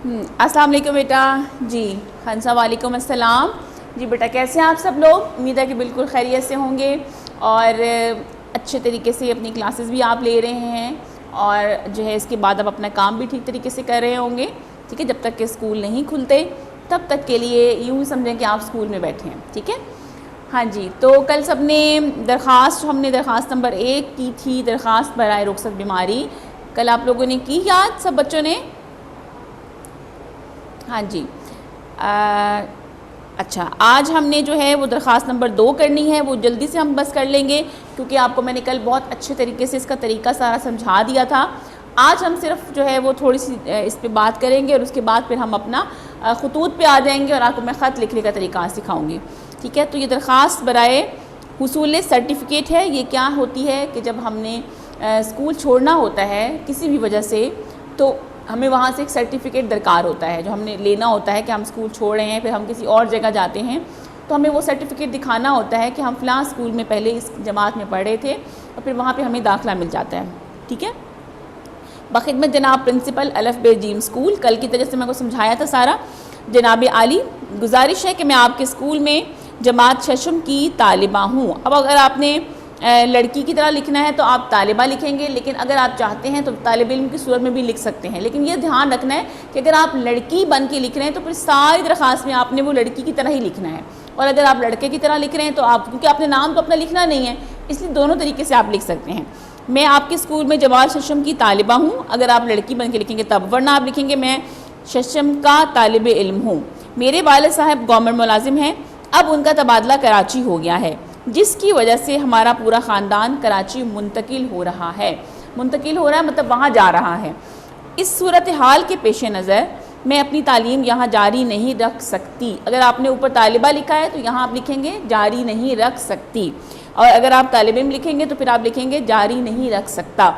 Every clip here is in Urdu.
السلام علیکم بیٹا. جی خنسا وعلیکم السلام. جی بیٹا کیسے ہیں آپ سب لوگ؟ امید ہے کہ بالکل خیریت سے ہوں گے اور اچھے طریقے سے اپنی کلاسز بھی آپ لے رہے ہیں اور جو ہے اس کے بعد آپ اپنا کام بھی ٹھیک طریقے سے کر رہے ہوں گے. ٹھیک ہے، جب تک کہ اسکول نہیں کھلتے تب تک کے لیے یوں ہی سمجھیں کہ آپ اسکول میں بیٹھے ہیں. ٹھیک ہے. ہاں جی، تو کل سب نے ہم نے درخواست نمبر 1 کی تھی، درخواست برائے رخصت بیماری. کل آپ لوگوں نے کی یاد سب بچوں نے؟ ہاں جی. اچھا، آج ہم نے جو ہے وہ درخواست نمبر 2 کرنی ہے، وہ جلدی سے ہم بس کر لیں گے کیونکہ آپ کو میں نے کل بہت اچھے طریقے سے اس کا طریقہ سارا سمجھا دیا تھا. آج ہم صرف جو ہے وہ تھوڑی سی اس پہ بات کریں گے اور اس کے بعد پھر ہم اپنا خطوط پہ آ جائیں گے اور آپ کو میں خط لکھنے کا طریقہ سکھاؤں گی. ٹھیک ہے. تو یہ درخواست برائے حصول سرٹیفکیٹ ہے. یہ کیا ہوتی ہے کہ جب ہم نے اسکول چھوڑنا ہوتا ہے کسی بھی وجہ سے تو ہمیں وہاں سے ایک سرٹیفکیٹ درکار ہوتا ہے جو ہم نے لینا ہوتا ہے کہ ہم اسکول چھوڑ رہے ہیں، پھر ہم کسی اور جگہ جاتے ہیں تو ہمیں وہ سرٹیفکیٹ دکھانا ہوتا ہے کہ ہم فلاں اسکول میں پہلے اس جماعت میں پڑھے تھے اور پھر وہاں پہ ہمیں داخلہ مل جاتا ہے. ٹھیک ہے. بخدمت جناب پرنسپل الف ب جیم اسکول، کل کی طرح سے میں کو سمجھایا تھا سارا. جناب عالی، گزارش ہے کہ میں آپ کے اسکول میں جماعت ششم کی طالبہ ہوں. اب اگر آپ نے لڑکی کی طرح لکھنا ہے تو آپ طالبہ لکھیں گے، لیکن اگر آپ چاہتے ہیں تو طالب علم کی صورت میں بھی لکھ سکتے ہیں. لیکن یہ دھیان رکھنا ہے کہ اگر آپ لڑکی بن کے لکھ رہے ہیں تو پھر ساری درخواست میں آپ نے وہ لڑکی کی طرح ہی لکھنا ہے، اور اگر آپ لڑکے کی طرح لکھ رہے ہیں تو آپ، کیونکہ آپ نے نام تو اپنا لکھنا نہیں ہے، اس لیے دونوں طریقے سے آپ لکھ سکتے ہیں. میں آپ کے اسکول میں جماعت ششم کی طالبہ ہوں. اگر آپ لڑکی بن کے لکھیں گے تب، ورنہ آپ لکھیں گے میں ششم کا طالب علم ہوں. میرے والد صاحب گورنمنٹ ملازم ہیں. اب ان کا تبادلہ کراچی ہو گیا ہے جس کی وجہ سے ہمارا پورا خاندان کراچی منتقل ہو رہا ہے. منتقل ہو رہا ہے مطلب وہاں جا رہا ہے. اس صورتحال کے پیش نظر میں اپنی تعلیم یہاں جاری نہیں رکھ سکتی. اگر آپ نے اوپر طالبہ لکھا ہے تو یہاں آپ لکھیں گے جاری نہیں رکھ سکتی، اور اگر آپ طالب علم لکھیں گے تو پھر آپ لکھیں گے جاری نہیں رکھ سکتا.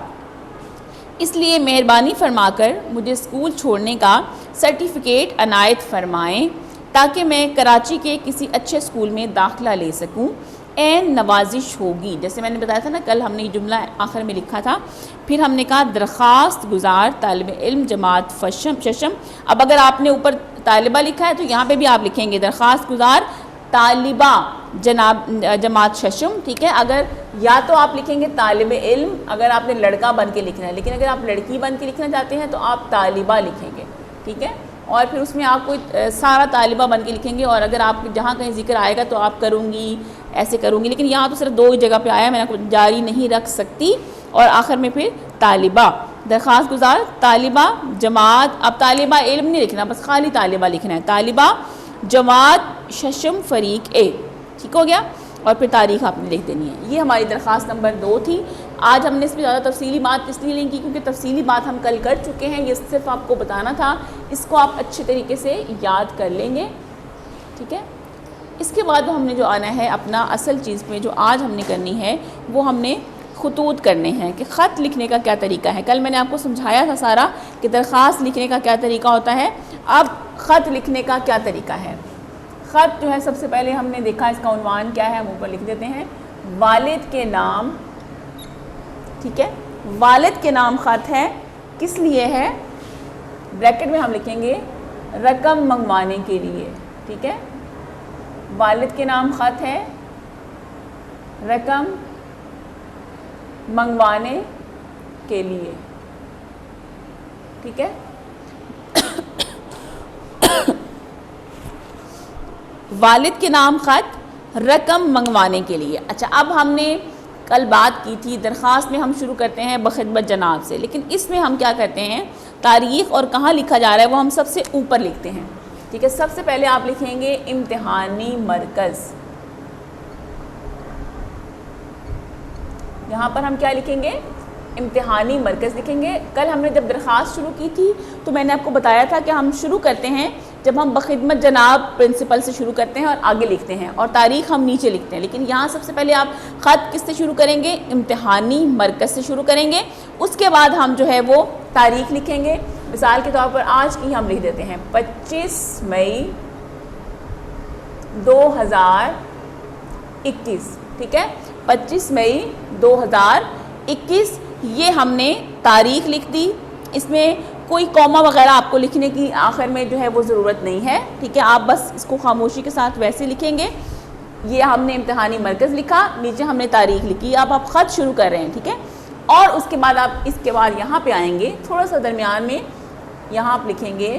اس لیے مہربانی فرما کر مجھے اسکول چھوڑنے کا سرٹیفکیٹ عنایت فرمائیں تاکہ میں کراچی کے کسی اچھے اسکول میں داخلہ لے سکوں. عین نوازش ہوگی. جیسے میں نے بتایا تھا نا کل ہم نے یہ جملہ آخر میں لکھا تھا. پھر ہم نے کہا درخواست گزار طالب علم جماعت ششم. اب اگر آپ نے اوپر طالبہ لکھا ہے تو یہاں پہ بھی آپ لکھیں گے درخواست گزار طالبہ جماعت ششم. ٹھیک ہے. اگر یا تو آپ لکھیں گے طالب علم اگر آپ نے لڑکا بن کے لکھنا ہے، لیکن اگر آپ لڑکی بن کے لکھنا چاہتے ہیں تو آپ طالبہ لکھیں گے. ٹھیک ہے. اور پھر اس میں آپ کو سارا طالبہ بن کے لکھیں گے، اور اگر آپ جہاں کہیں ذکر آئے گا تو آپ کروں گی، ایسے کروں گی. لیکن یہاں تو صرف 2 جگہ پہ آیا، میں نے جاری نہیں رکھ سکتی، اور آخر میں پھر طالبہ. درخواست گزار طالبہ جماعت، اب طالبہ علم نہیں لکھنا، بس خالی طالبہ لکھنا ہے. طالبہ جماعت ششم فریق اے. ٹھیک ہو گیا. اور پھر تاریخ آپ نے لکھ دینی ہے. یہ ہماری درخواست نمبر 2 تھی. آج ہم نے اس میں زیادہ تفصیلی بات اس لیے نہیں کی کیونکہ تفصیلی بات ہم کل کر چکے ہیں. یہ صرف آپ کو بتانا تھا. اس کو آپ اچھے طریقے سے یاد کر لیں گے. ٹھیک ہے. اس کے بعد ہم نے جو آنا ہے اپنا اصل چیز میں جو آج ہم نے کرنی ہے وہ ہم نے خطوط کرنے ہیں کہ خط لکھنے کا کیا طریقہ ہے. کل میں نے آپ کو سمجھایا تھا سارا کہ درخواست لکھنے کا کیا طریقہ ہوتا ہے. اب خط لکھنے کا کیا طریقہ ہے. خط جو ہے سب سے پہلے ہم نے دیکھا اس کا عنوان کیا ہے، ہم اوپر لکھ دیتے ہیں والد کے نام. ٹھیک ہے. والد کے نام خط ہے. کس لیے ہے؟ بریکٹ میں ہم لکھیں گے رقم منگوانے کے لیے. ٹھیک ہے. والد کے نام خط ہے رقم منگوانے کے لیے. ٹھیک ہے. والد کے نام خط رقم منگوانے کے لیے. اچھا، اب ہم نے کل بات کی تھی درخواست میں ہم شروع کرتے ہیں بخدمت جناب سے، لیکن اس میں ہم کیا کرتے ہیں تاریخ اور کہاں لکھا جا رہا ہے وہ ہم سب سے اوپر لکھتے ہیں. ٹھیک ہے. سب سے پہلے آپ لکھیں گے امتحانی مرکز. یہاں پر ہم کیا لکھیں گے؟ امتحانی مرکز لکھیں گے. کل ہم نے جب درخواست شروع کی تھی تو میں نے آپ کو بتایا تھا کہ ہم شروع کرتے ہیں جب ہم بخدمت جناب پرنسپل سے شروع کرتے ہیں اور آگے لکھتے ہیں اور تاریخ ہم نیچے لکھتے ہیں. لیکن یہاں سب سے پہلے آپ خط کس سے شروع کریں گے؟ امتحانی مرکز سے شروع کریں گے. اس کے بعد ہم جو ہے وہ تاریخ لکھیں گے. مثال کے طور پر آج کی ہم لکھ دیتے ہیں 25 مئی 2021. ٹھیک ہے. 25 مئی 2021 یہ ہم نے تاریخ لکھ دی. اس میں کوئی کوما وغیرہ آپ کو لکھنے کی آخر میں جو ہے وہ ضرورت نہیں ہے، ٹھیک ہے، آپ بس اس کو خاموشی کے ساتھ ویسے لکھیں گے. یہ ہم نے امتحانی مرکز لکھا، نیچے ہم نے تاریخ لکھی. اب آپ خط شروع کر رہے ہیں، ٹھیک ہے، اور اس کے بعد آپ اس کے بعد یہاں پہ آئیں گے تھوڑا سا درمیان میں، یہاں آپ لکھیں گے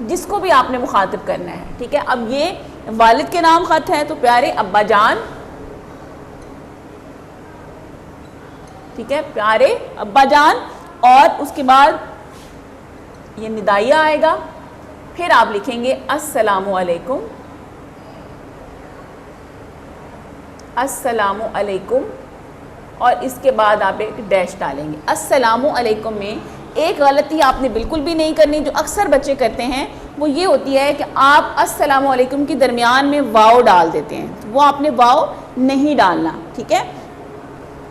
جس کو بھی آپ نے مخاطب کرنا ہے، ٹھیک ہے. اب یہ والد کے نام خط ہے تو پیارے ابا جان، ٹھیک ہے، پیارے ابا جان، اور اس کے بعد یہ ندائیہ آئے گا. پھر آپ لکھیں گے السلام علیکم، السلام علیکم، اور اس کے بعد آپ ایک ڈیش ڈالیں گے. السلام علیکم میں ایک غلطی آپ نے بالکل بھی نہیں کرنی جو اکثر بچے کرتے ہیں، وہ یہ ہوتی ہے کہ آپ السلام علیکم کے درمیان میں واو ڈال دیتے ہیں. وہ آپ نے واو نہیں ڈالنا، ٹھیک ہے.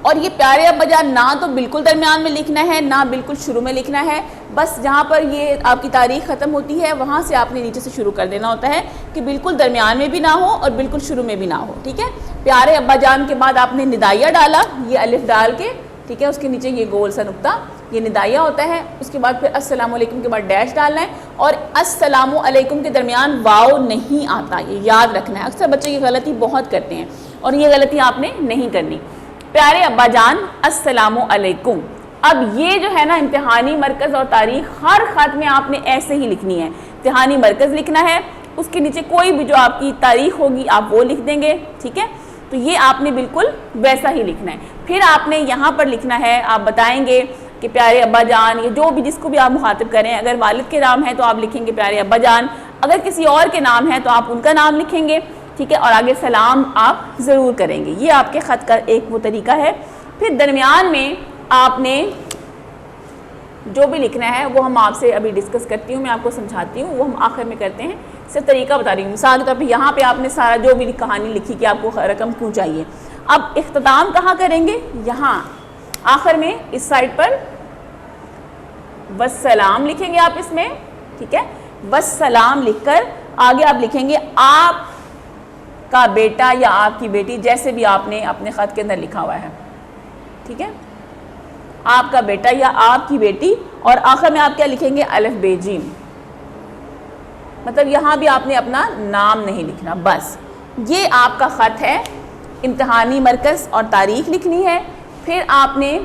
اور یہ پیارے ابا جان نہ تو بالکل درمیان میں لکھنا ہے، نہ بالکل شروع میں لکھنا ہے. بس جہاں پر یہ آپ کی تاریخ ختم ہوتی ہے وہاں سے آپ نے نیچے سے شروع کر دینا ہوتا ہے کہ بالکل درمیان میں بھی نہ ہو اور بالکل شروع میں بھی نہ ہو، ٹھیک ہے. پیارے ابا جان کے بعد آپ نے ندائیہ ڈالا، یہ الف ڈال کے، ٹھیک ہے، اس کے نیچے یہ گول سا نقطہ، یہ ندائیہ ہوتا ہے. اس کے بعد پھر السلام علیکم کے بعد ڈیش ڈالنا ہے، اور السلام علیکم کے درمیان واو نہیں آتا، یہ یاد رکھنا ہے. اکثر بچے یہ غلطی بہت کرتے ہیں اور یہ غلطی آپ نے نہیں کرنی. پیارے ابا جان السلام علیکم. اب یہ جو ہے نا امتحانی مرکز اور تاریخ ہر خط میں آپ نے ایسے ہی لکھنی ہے. امتحانی مرکز لکھنا ہے، اس کے نیچے کوئی بھی جو آپ کی تاریخ ہوگی آپ وہ لکھ دیں گے، ٹھیک ہے. تو یہ آپ نے بالکل ویسا ہی لکھنا ہے. پھر آپ نے یہاں پر لکھنا ہے، آپ بتائیں گے کہ پیارے ابا جان، یہ جو بھی جس کو بھی آپ مخاطب کریں، اگر والد کے نام ہے تو آپ لکھیں گے پیارے ابا جان، اگر کسی اور کے نام ہے تو آپ ان کا نام لکھیں گے، ٹھیک ہے، اور آگے سلام آپ ضرور کریں گے. یہ آپ کے خط کا ایک وہ طریقہ ہے. پھر درمیان میں آپ نے جو بھی لکھنا ہے وہ ہم آپ سے ابھی ڈسکس کرتی ہوں، میں آپ کو سمجھاتی ہوں، وہ ہم آخر میں کرتے ہیں. صرف طریقہ بتا رہی ہوں. مثال کے طور پہ یہاں پہ آپ نے سارا جو بھی کہانی لکھی کہ آپ کو رقم کیوں چاہیے. اب اختتام کہاں کریں گے؟ یہاں آخر میں اس سائڈ پر والسلام لکھیں گے آپ اس میں، ٹھیک ہے. والسلام لکھ کر آگے آپ لکھیں گے آپ کا بیٹا یا آپ کی بیٹی، جیسے بھی آپ نے اپنے خط کے اندر لکھا ہوا ہے، ٹھیک ہے، آپ کا بیٹا یا آپ کی بیٹی. اور آخر میں آپ کیا لکھیں گے؟ الف بے جیم. مطلب یہاں بھی آپ نے اپنا نام نہیں لکھنا. بس یہ آپ کا خط ہے. امتحانی مرکز اور تاریخ لکھنی ہے. پھر آپ نے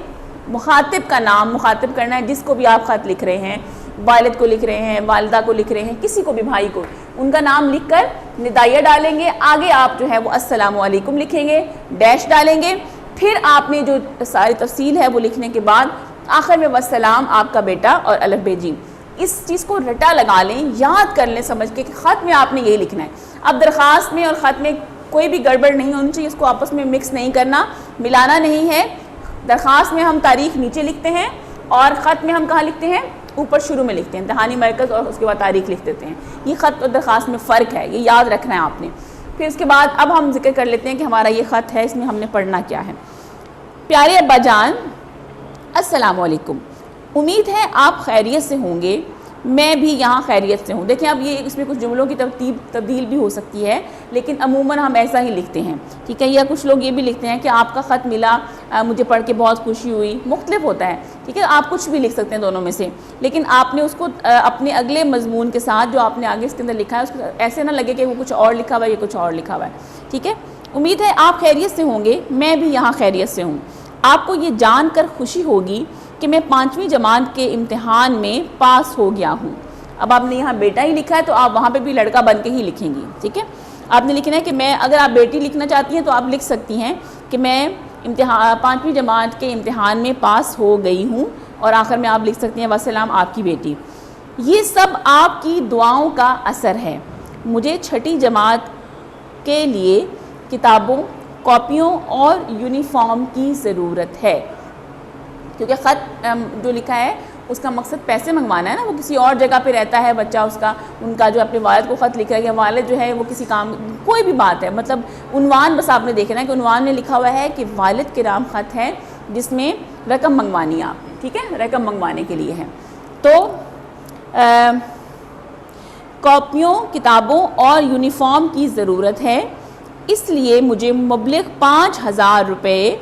مخاطب کا نام مخاطب کرنا ہے، جس کو بھی آپ خط لکھ رہے ہیں، والد کو لکھ رہے ہیں، والدہ کو لکھ رہے ہیں، کسی کو بھی، بھائی کو، ان کا نام لکھ کر ندائیہ ڈالیں گے. آگے آپ جو ہے وہ السلام علیکم لکھیں گے، ڈیش ڈالیں گے. پھر آپ نے جو ساری تفصیل ہے وہ لکھنے کے بعد آخر میں والسلام آپ کا بیٹا اور الف بے جیم. اس چیز کو رٹا لگا لیں، یاد کر لیں سمجھ کے کہ خط میں آپ نے یہی لکھنا ہے. اب درخواست میں اور خط میں کوئی بھی گڑبڑ نہیں ہونی چاہیے، اس کو آپس میں مکس نہیں کرنا، ملانا نہیں ہے. درخواست میں ہم تاریخ نیچے لکھتے ہیں اور خط میں ہم کہاں لکھتے ہیں؟ اوپر شروع میں لکھتے ہیں. امتحانی مرکز اور اس کے بعد تاریخ لکھ دیتے ہیں. یہ خط اور درخواست میں فرق ہے، یہ یاد رکھنا ہے آپ نے. پھر اس کے بعد اب ہم ذکر کر لیتے ہیں کہ ہمارا یہ خط ہے، اس میں ہم نے پڑھنا کیا ہے. پیارے ابا جان السلام علیکم، امید ہے آپ خیریت سے ہوں گے، میں بھی یہاں خیریت سے ہوں. دیکھیں اب یہ اس میں کچھ جملوں کی تبدیل بھی ہو سکتی ہے، لیکن عموماً ہم ایسا ہی لکھتے ہیں، ٹھیک ہے. یا کچھ لوگ یہ بھی لکھتے ہیں کہ آپ کا خط ملا، مجھے پڑھ کے بہت خوشی ہوئی. مختلف ہوتا ہے، ٹھیک ہے. آپ کچھ بھی لکھ سکتے ہیں دونوں میں سے، لیکن آپ نے اس کو اپنے اگلے مضمون کے ساتھ جو آپ نے آگے اس کے اندر لکھا ہے اس کو ایسے نہ لگے کہ وہ کچھ اور لکھا ہوا ہے، یہ کچھ اور لکھا ہوا ہے، ٹھیک ہے. امید ہے آپ خیریت سے ہوں گے، میں بھی یہاں خیریت سے ہوں. آپ کو یہ جان کر خوشی ہوگی کہ میں 5ویں جماعت کے امتحان میں پاس ہو گیا ہوں. اب آپ نے یہاں بیٹا ہی لکھا ہے تو آپ وہاں پہ بھی لڑکا بن کے ہی لکھیں گی، ٹھیک ہے. آپ نے لکھنا ہے کہ میں، اگر آپ بیٹی لکھنا چاہتی ہیں تو آپ لکھ سکتی ہیں کہ میں 5ویں جماعت کے امتحان میں پاس ہو گئی ہوں، اور آخر میں آپ لکھ سکتی ہیں والسلام آپ کی بیٹی. یہ سب آپ کی دعاؤں کا اثر ہے. مجھے 6ٹھی جماعت کے لیے کتابوں، کاپیوں اور یونیفارم کی ضرورت ہے. کیونکہ خط جو لکھا ہے اس کا مقصد پیسے منگوانا ہے نا، وہ کسی اور جگہ پہ رہتا ہے بچہ، اس کا ان کا جو اپنے والد کو خط لکھ رہا ہے، یا والد جو ہے وہ کسی کام، کوئی بھی بات ہے، مطلب عنوان بس آپ نے دیکھنا ہے کہ عنوان میں لکھا ہوا ہے کہ والد کے نام خط ہے جس میں رقم منگوانی ہے آپ نے، ٹھیک ہے، رقم منگوانے کے لیے ہے. تو کاپیوں، کتابوں اور یونیفارم کی ضرورت ہے، اس لیے مجھے مبلغ 5000 روپے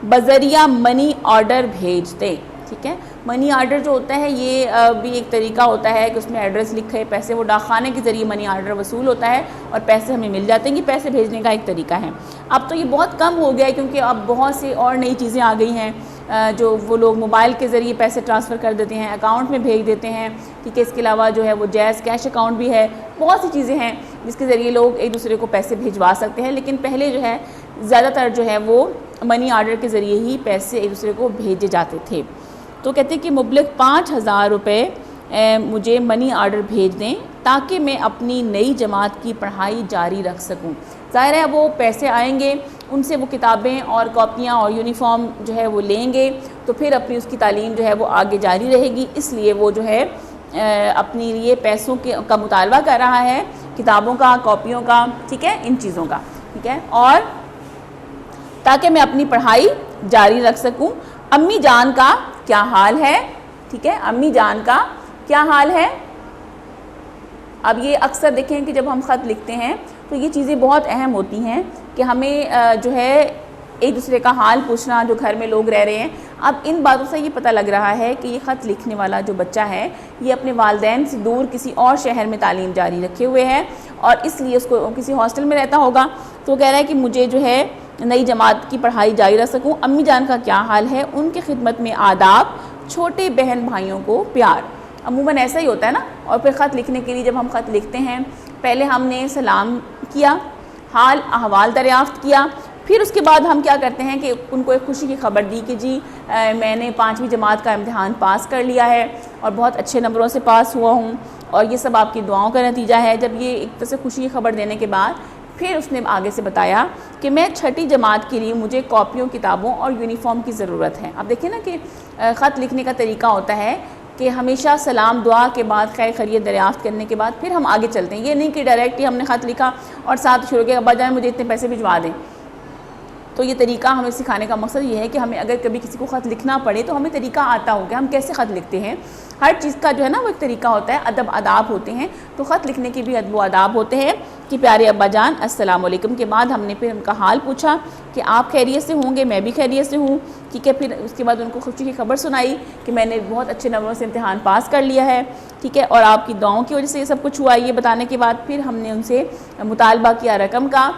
بذریعہ منی آرڈر بھیج دیں. ٹھیک ہے. منی آرڈر جو ہوتا ہے یہ بھی ایک طریقہ ہوتا ہے کہ اس میں ایڈریس لکھے پیسے وہ ڈاک خانے کے ذریعے منی آرڈر وصول ہوتا ہے اور پیسے ہمیں مل جاتے ہیں. یہ پیسے بھیجنے کا ایک طریقہ ہے. اب تو یہ بہت کم ہو گیا ہے کیونکہ اب بہت سی اور نئی چیزیں آ گئی ہیں جو وہ لوگ موبائل کے ذریعے پیسے ٹرانسفر کر دیتے ہیں, اکاؤنٹ میں بھیج دیتے ہیں. ٹھیک ہے, اس کے علاوہ جو ہے وہ جیز کیش اکاؤنٹ بھی ہے, بہت سی چیزیں ہیں جس کے ذریعے لوگ ایک دوسرے کو پیسے بھجوا سکتے ہیں. لیکن پہلے جو ہے زیادہ تر جو ہے وہ منی آرڈر کے ذریعے ہی پیسے ایک دوسرے کو بھیجے جاتے تھے. تو کہتے ہیں کہ مبلغ 5,000 روپے مجھے منی آرڈر بھیج دیں تاکہ میں اپنی نئی جماعت کی پڑھائی جاری رکھ سکوں. ظاہر ہے وہ پیسے آئیں گے, ان سے وہ کتابیں اور کاپیاں اور یونیفارم جو ہے وہ لیں گے تو پھر اپنی اس کی تعلیم جو ہے وہ آگے جاری رہے گی. اس لیے وہ جو ہے اپنی لیے پیسوں کا مطالبہ کر رہا ہے, کتابوں کا, کاپیوں کا, ٹھیک ہے, ان چیزوں کا. ٹھیک ہے, اور تاکہ میں اپنی پڑھائی جاری رکھ سکوں. امی جان کا کیا حال ہے؟ ٹھیک ہے, امی جان کا کیا حال ہے؟ اب یہ اکثر دیکھیں کہ جب ہم خط لکھتے ہیں تو یہ چیزیں بہت اہم ہوتی ہیں کہ ہمیں جو ہے ایک دوسرے کا حال پوچھنا, جو گھر میں لوگ رہ رہے ہیں. اب ان باتوں سے یہ پتہ لگ رہا ہے کہ یہ خط لکھنے والا جو بچہ ہے یہ اپنے والدین سے دور کسی اور شہر میں تعلیم جاری رکھے ہوئے ہے اور اس لیے اس کو کسی ہاسٹل میں رہتا ہوگا. تو وہ کہہ رہا ہے کہ مجھے جو ہے نئی جماعت کی پڑھائی جاری رکھ سکوں. امی جان کا کیا حال ہے؟ ان کی خدمت میں آداب, چھوٹے بہن بھائیوں کو پیار. عموماً ایسا ہی ہوتا ہے نا. اور پھر خط لکھنے کے لیے جب ہم خط لکھتے ہیں پہلے ہم نے سلام کیا, حال احوال دریافت کیا, پھر اس کے بعد ہم کیا کرتے ہیں کہ ان کو ایک خوشی کی خبر دی کہ جی میں نے 5ویں جماعت کا امتحان پاس کر لیا ہے اور بہت اچھے نمبروں سے پاس ہوا ہوں اور یہ سب آپ کی دعاؤں کا نتیجہ ہے. جب یہ ایک طرح سے خوشی کی خبر دینے کے بعد پھر اس نے آگے سے بتایا کہ میں 6ٹھی جماعت کے لیے مجھے کاپیوں, کتابوں اور یونیفارم کی ضرورت ہے. اب دیکھیں نا کہ خط لکھنے کا طریقہ ہوتا ہے کہ ہمیشہ سلام دعا کے بعد خیر خیریت دریافت کرنے کے بعد پھر ہم آگے چلتے ہیں. یہ نہیں کہ ڈائریکٹ ہی ہم نے خط لکھا اور ساتھ شروع کیا ابا جان مجھے اتنے پیسے بھجوا دیں. تو یہ طریقہ ہمیں سکھانے کا مقصد یہ ہے کہ ہمیں اگر کبھی کسی کو خط لکھنا پڑے تو ہمیں طریقہ آتا ہو کہ ہم کیسے خط لکھتے ہیں. ہر چیز کا جو ہے نا وہ ایک طریقہ ہوتا ہے, ادب آداب ہوتے ہیں. تو خط لکھنے کے بھی ادب و آداب ہوتے ہیں کہ پیارے ابا جان السلام علیکم کے بعد ہم نے پھر ان کا حال پوچھا کہ آپ خیریت سے ہوں گے, میں بھی خیریت سے ہوں. ٹھیک ہے, پھر اس کے بعد ان کو خوشی کی خبر سنائی کہ میں نے بہت اچھے نمبروں سے امتحان پاس کر لیا ہے. ٹھیک ہے, اور آپ کی دعاؤں کی وجہ سے یہ سب کچھ ہوا. یہ بتانے کے بعد پھر ہم نے ان سے مطالبہ کیا رقم کا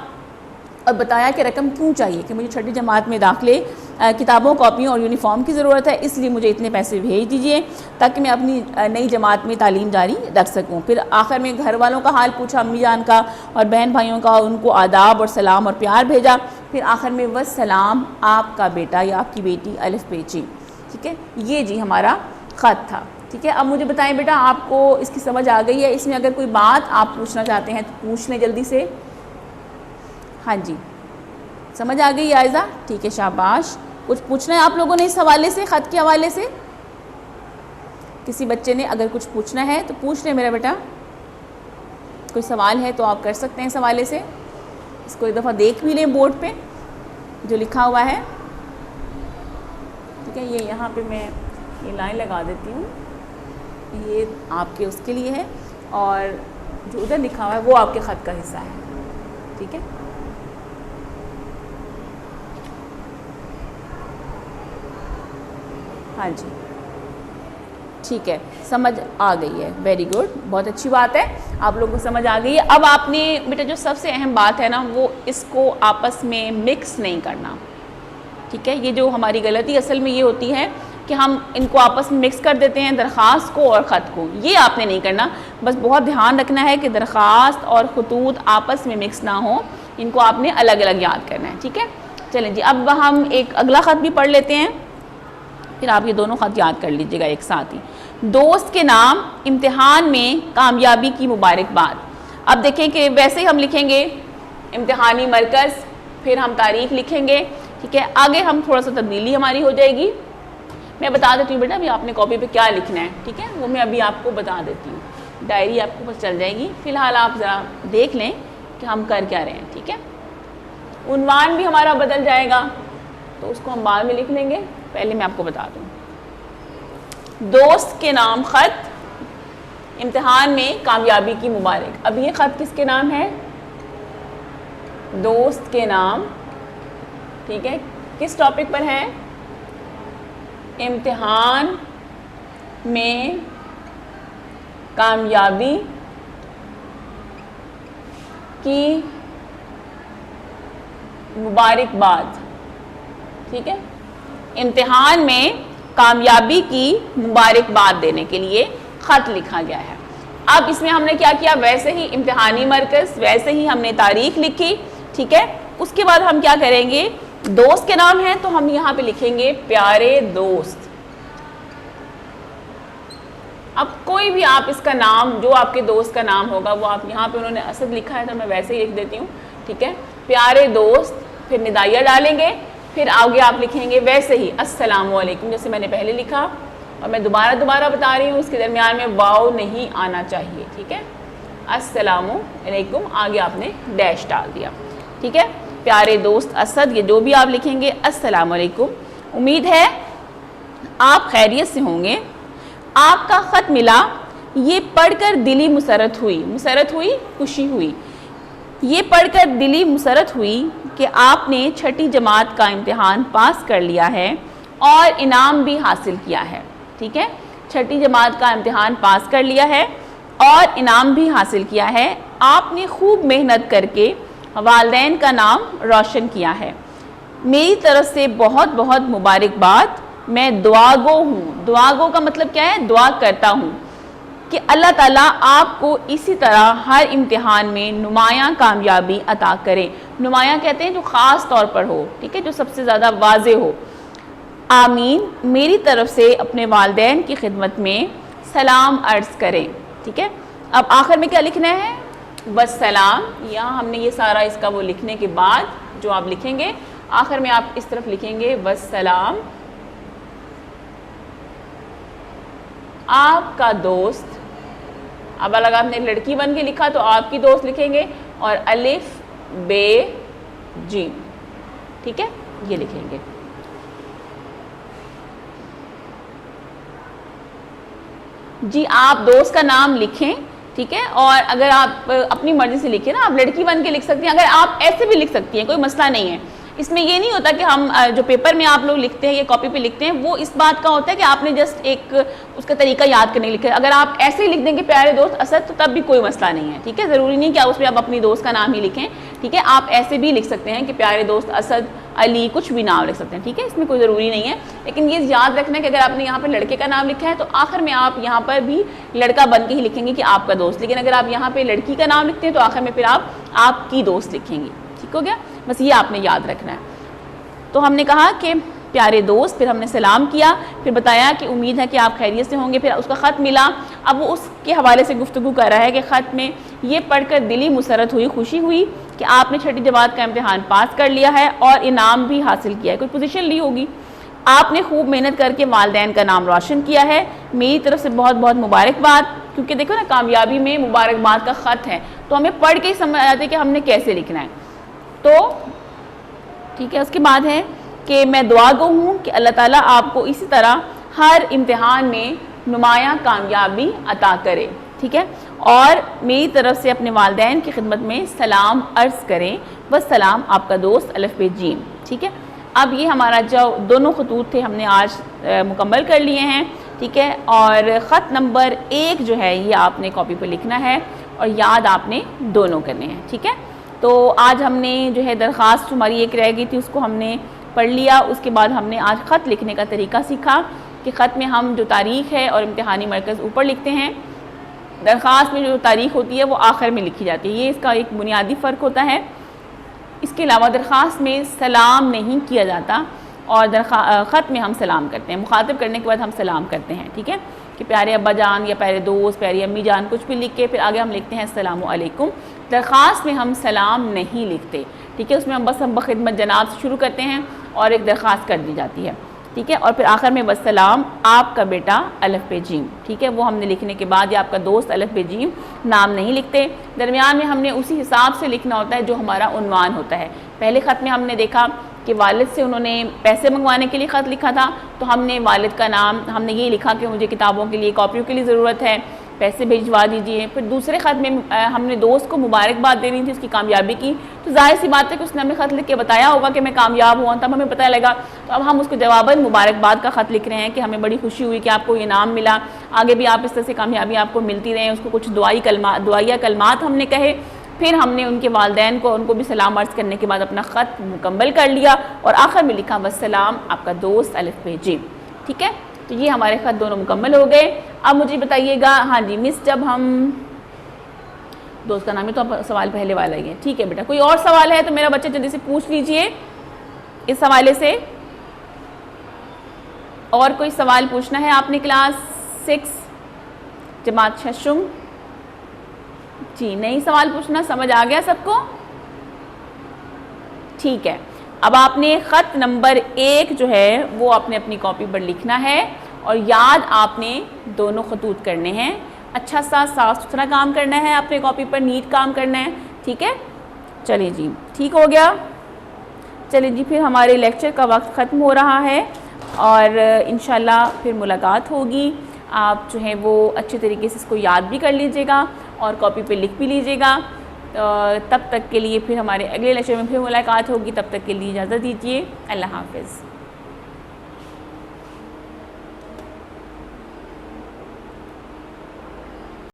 اور بتایا کہ رقم کیوں چاہیے, کہ مجھے 6ٹھی جماعت میں داخلے, کتابوں, کاپیوں اور یونیفارم کی ضرورت ہے, اس لیے مجھے اتنے پیسے بھیج دیجئے تاکہ میں اپنی نئی جماعت میں تعلیم جاری رکھ سکوں. پھر آخر میں گھر والوں کا حال پوچھا, امی جان کا اور بہن بھائیوں کا, ان کو آداب اور سلام اور پیار بھیجا. پھر آخر میں والسلام آپ کا بیٹا یا آپ کی بیٹی الف بیچی. ٹھیک ہے, یہ جی ہمارا خط تھا. ٹھیک ہے, اب مجھے بتائیں بیٹا آپ کو اس کی سمجھ آ گئی ہے؟ اس میں اگر کوئی بات آپ پوچھنا چاہتے ہیں تو پوچھ لیں جلدی سے. ہاں جی, سمجھ آ گئی عائزہ؟ ٹھیک ہے, شاباش. کچھ پوچھنا ہے آپ لوگوں نے اس حوالے سے, خط کے حوالے سے؟ کسی بچے نے اگر کچھ پوچھنا ہے تو پوچھ لیں میرا بیٹا. کوئی سوال ہے تو آپ کر سکتے ہیں اس حوالے سے. اس کو ایک دفعہ دیکھ بھی لیں بورڈ پہ جو لکھا ہوا ہے. ٹھیک ہے, یہ یہاں پہ میں یہ لائن لگا دیتی ہوں, یہ آپ کے اس کے لیے ہے اور جو ادھر لکھا ہوا ہے وہ آپ کے خط کا حصہ ہے. ٹھیک ہے, ہاں جی ٹھیک ہے, سمجھ آ گئی ہے. ویری گڈ, بہت اچھی بات ہے, آپ لوگوں کو سمجھ آ گئی ہے. اب آپ نے بیٹا جو سب سے اہم بات ہے نا وہ اس کو آپس میں مکس نہیں کرنا. ٹھیک ہے, یہ جو ہماری غلطی اصل میں یہ ہوتی ہے کہ ہم ان کو آپس میں مکس کر دیتے ہیں, درخواست کو اور خط کو. یہ آپ نے نہیں کرنا, بس بہت دھیان رکھنا ہے کہ درخواست اور خطوط آپس میں مکس نہ ہوں, ان کو آپ نے الگ الگ یاد کرنا ہے. ٹھیک ہے, چلیں جی اب ہم ایک اگلا خط بھی پڑھ لیتے ہیں, پھر آپ یہ دونوں خط یاد کر لیجئے گا ایک ساتھ ہی. دوست کے نام, امتحان میں کامیابی کی مبارکباد. اب دیکھیں کہ ویسے ہی ہم لکھیں گے امتحانی مرکز, پھر ہم تاریخ لکھیں گے. ٹھیک ہے, آگے ہم تھوڑا سا تبدیلی ہماری ہو جائے گی. میں بتا دیتی ہوں بیٹا ابھی آپ نے کاپی پہ کیا لکھنا ہے. ٹھیک ہے, وہ میں ابھی آپ کو بتا دیتی ہوں, ڈائری آپ کو پتہ چل جائے گی. فی الحال آپ ذرا دیکھ لیں کہ ہم کر کیا رہے ہیں. ٹھیک ہے, عنوان بھی ہمارا بدل جائے گا تو اس کو ہم بعد میں لکھ لیں گے, پہلے میں آپ کو بتا دوں. دوست کے نام خط, امتحان میں کامیابی کی مبارک. اب یہ خط کس کے نام ہے؟ دوست کے نام. ٹھیک ہے, کس ٹاپک پر ہے؟ امتحان میں کامیابی کی مبارکباد. ٹھیک ہے, امتحان میں کامیابی کی مبارکباد دینے کے لیے خط لکھا گیا ہے. اب اس میں ہم نے کیا کیا, ویسے ہی امتحانی مرکز, ویسے ہی ہم نے تاریخ لکھی. ٹھیک ہے, اس کے بعد ہم کیا کریں گے, دوست کے نام ہیں تو ہم یہاں پہ لکھیں گے پیارے دوست. اب کوئی بھی آپ اس کا نام, جو آپ کے دوست کا نام ہوگا وہ آپ یہاں پہ, انہوں نے اسد لکھا ہے تو میں ویسے ہی لکھ دیتی ہوں. ٹھیک ہے, پیارے دوست, پھر ندائیہ ڈالیں گے, پھر آگے آپ لکھیں گے ویسے ہی السلام علیکم, جیسے میں نے پہلے لکھا. اور میں دوبارہ بتا رہی ہوں, اس کے درمیان میں واو نہیں آنا چاہیے. ٹھیک ہے, السلام علیکم, آگے آپ نے ڈیش ڈال دیا. ٹھیک ہے, پیارے دوست اسد, یہ جو بھی آپ لکھیں گے السلام علیکم. امید ہے آپ خیریت سے ہوں گے. آپ کا خط ملا, یہ پڑھ کر دلی مسرت ہوئی. مسرت ہوئی, خوشی ہوئی. یہ پڑھ کر دلی مسرت ہوئی کہ آپ نے چھٹی جماعت کا امتحان پاس کر لیا ہے اور انعام بھی حاصل کیا ہے. ٹھیک ہے, چھٹی جماعت کا امتحان پاس کر لیا ہے اور انعام بھی حاصل کیا ہے. آپ نے خوب محنت کر کے والدین کا نام روشن کیا ہے. میری طرف سے بہت بہت مبارکباد. میں دعا گو ہوں. دعا گو کا مطلب کیا ہے, دعا کرتا ہوں کہ اللہ تعالیٰ آپ کو اسی طرح ہر امتحان میں نمایاں کامیابی عطا کرے. نمایاں کہتے ہیں جو خاص طور پر ہو. ٹھیک ہے, جو سب سے زیادہ واضح ہو. آمین. میری طرف سے اپنے والدین کی خدمت میں سلام عرض کریں. ٹھیک ہے, اب آخر میں کیا لکھنا ہے, والسلام. یہاں ہم نے یہ سارا اس کا وہ لکھنے کے بعد جو آپ لکھیں گے, آخر میں آپ اس طرف لکھیں گے والسلام آپ کا دوست. اب اگر آپ نے لڑکی بن کے لکھا تو آپ کی دوست لکھیں گے, اور الف بے جیم. ٹھیک ہے, یہ لکھیں گے. جی, آپ دوست کا نام لکھیں. ٹھیک ہے, اور اگر آپ اپنی مرضی سے لکھیں نا, آپ لڑکی بن کے لکھ سکتی ہیں, اگر آپ ایسے بھی لکھ سکتی ہیں, کوئی مسئلہ نہیں ہے. اس میں یہ نہیں ہوتا کہ ہم جو پیپر میں آپ لوگ لکھتے ہیں یا کاپی پہ لکھتے ہیں, وہ اس بات کا ہوتا ہے کہ آپ نے جسٹ ایک اس کا طریقہ یاد کرنے لکھا ہے. اگر آپ ایسے ہی لکھ دیں گے پیارے دوست اسد, تو تب بھی کوئی مسئلہ نہیں ہے. ٹھیک ہے, ضروری نہیں کہ آپ اس میں آپ اپنی دوست کا نام ہی لکھیں. ٹھیک ہے, آپ ایسے بھی لکھ سکتے ہیں کہ پیارے دوست اسد, علی, کچھ بھی نام لکھ سکتے ہیں. ٹھیک ہے, اس میں کوئی ضروری نہیں ہے. لیکن یہ یاد رکھنا ہے کہ اگر آپ نے یہاں پہ لڑکے کا نام لکھا ہے تو آخر میں آپ یہاں پر بھی لڑکا بن کے ہی لکھیں گے کہ آپ کا دوست. لیکن اگر آپ یہاں پہ لڑکی کا نام لکھتے ہیں تو آخر میں پھر آپ کی دوست لکھیں گے. ٹھیک ہو گیا, بس یہ آپ نے یاد رکھنا ہے. تو ہم نے کہا کہ پیارے دوست, پھر ہم نے سلام کیا, پھر بتایا کہ امید ہے کہ آپ خیریت سے ہوں گے. پھر اس کا خط ملا. اب وہ اس کے حوالے سے گفتگو کر رہا ہے کہ خط میں یہ پڑھ کر دلی مسرت ہوئی, خوشی ہوئی کہ آپ نے چھٹی جماعت کا امتحان پاس کر لیا ہے اور انعام بھی حاصل کیا ہے. کوئی پوزیشن لی ہوگی. آپ نے خوب محنت کر کے والدین کا نام روشن کیا ہے. میری طرف سے بہت بہت مبارکباد. کیونکہ دیکھو نا, کامیابی میں مبارکباد کا خط ہے تو ہمیں پڑھ کے ہی سمجھ آتا ہے کہ ہم نے کیسے لکھنا ہے. تو ٹھیک ہے, اس کے بعد ہے کہ میں دعا گو ہوں کہ اللہ تعالیٰ آپ کو اسی طرح ہر امتحان میں نمایاں کامیابی عطا کرے. ٹھیک ہے, اور میری طرف سے اپنے والدین کی خدمت میں سلام عرض کریں. والسلام آپ کا دوست الف بے جیم. ٹھیک ہے, اب یہ ہمارا جو دونوں خطوط تھے ہم نے آج مکمل کر لیے ہیں. ٹھیک ہے, اور خط نمبر 1 جو ہے یہ آپ نے کاپی پہ لکھنا ہے اور یاد آپ نے دونوں کرنے ہیں. ٹھیک ہے, تو آج ہم نے جو ہے درخواست ہماری ایک رہ گئی تھی, اس کو ہم نے پڑھ لیا. اس کے بعد ہم نے آج خط لکھنے کا طریقہ سیکھا کہ خط میں ہم جو تاریخ ہے اور امتحانی مرکز اوپر لکھتے ہیں, درخواست میں جو تاریخ ہوتی ہے وہ آخر میں لکھی جاتی ہے. یہ اس کا ایک بنیادی فرق ہوتا ہے. اس کے علاوہ درخواست میں سلام نہیں کیا جاتا اور خط میں ہم سلام کرتے ہیں. مخاطب کرنے کے بعد ہم سلام کرتے ہیں. ٹھیک ہے, کہ پیارے ابا جان یا پیارے دوست, پیاری امی جان, کچھ بھی لکھ کے پھر آگے ہم لکھتے ہیں السلام علیکم. درخواست میں ہم سلام نہیں لکھتے. ٹھیک ہے, اس میں ہم بس بخدمت جناب سے شروع کرتے ہیں اور ایک درخواست کر دی جاتی ہے. ٹھیک ہے, اور پھر آخر میں والسلام آپ کا بیٹا الف بے جیم. ٹھیک ہے, وہ ہم نے لکھنے کے بعد یا آپ کا دوست الف بے جیم نام نہیں لکھتے. درمیان میں ہم نے اسی حساب سے لکھنا ہوتا ہے جو ہمارا عنوان ہوتا ہے. پہلے خط میں ہم نے دیکھا کہ والد سے انہوں نے پیسے منگوانے کے لیے خط لکھا تھا, تو ہم نے والد کا نام ہم نے یہ لکھا کہ مجھے کتابوں کے لیے, کاپیوں کے لیے ضرورت ہے. پیسے بھیجوا دیجئے. پھر دوسرے خط میں ہم نے دوست کو مبارکباد دینی تھی اس کی کامیابی کی, تو ظاہر سی بات ہے کہ اس نے ہمیں خط لکھ کے بتایا ہوگا کہ میں کامیاب ہوا, تب ہمیں پتہ لگا. تو اب ہم اس کو جواباً مبارکباد کا خط لکھ رہے ہیں کہ ہمیں بڑی خوشی ہوئی کہ آپ کو یہ انعام ملا, آگے بھی آپ اس طرح سے کامیابی آپ کو ملتی رہیں. اس کو کچھ دعائیہ کلمات ہم نے کہے. پھر ہم نے ان کے والدین کو ان کو بھی سلام عرض کرنے کے بعد اپنا خط مکمل کر لیا, اور آخر میں لکھا والسلام آپ کا دوست الف ب ج. ٹھیک ہے, تو یہ ہمارے خط دونوں مکمل ہو گئے. اب مجھے بتائیے گا, ہاں جی مس, جب ہم دوست کا نام ہے تو اب سوال پہلے والا ہی ہے. ٹھیک ہے بیٹا, کوئی اور سوال ہے تو میرا بچہ جلدی سے پوچھ لیجئے اس حوالے سے. اور کوئی سوال پوچھنا ہے آپ نے کلاس 6 جماعت ششم؟ جی نہیں سوال پوچھنا, سمجھ آ گیا سب کو؟ ٹھیک ہے, اب آپ نے خط نمبر 1 جو ہے وہ آپ نے اپنی کاپی پر لکھنا ہے, اور یاد آپ نے دونوں خطوط کرنے ہیں. اچھا سا صاف ستھرا کام کرنا ہے, اپنے کاپی پر نیٹ کام کرنا ہے. ٹھیک ہے, چلیے جی ٹھیک ہو گیا. چلیے جی پھر ہمارے لیکچر کا وقت ختم ہو رہا ہے, اور انشاءاللہ پھر ملاقات ہوگی. آپ جو ہے وہ اچھے طریقے سے اس کو یاد بھی کر لیجئے گا اور کاپی پہ لکھ بھی لیجئے گا. تب تک کے لیے پھر ہمارے اگلے لیکچر میں پھر ملاقات ہوگی. تب تک کے لیے اجازت دیجیے. اللہ حافظ.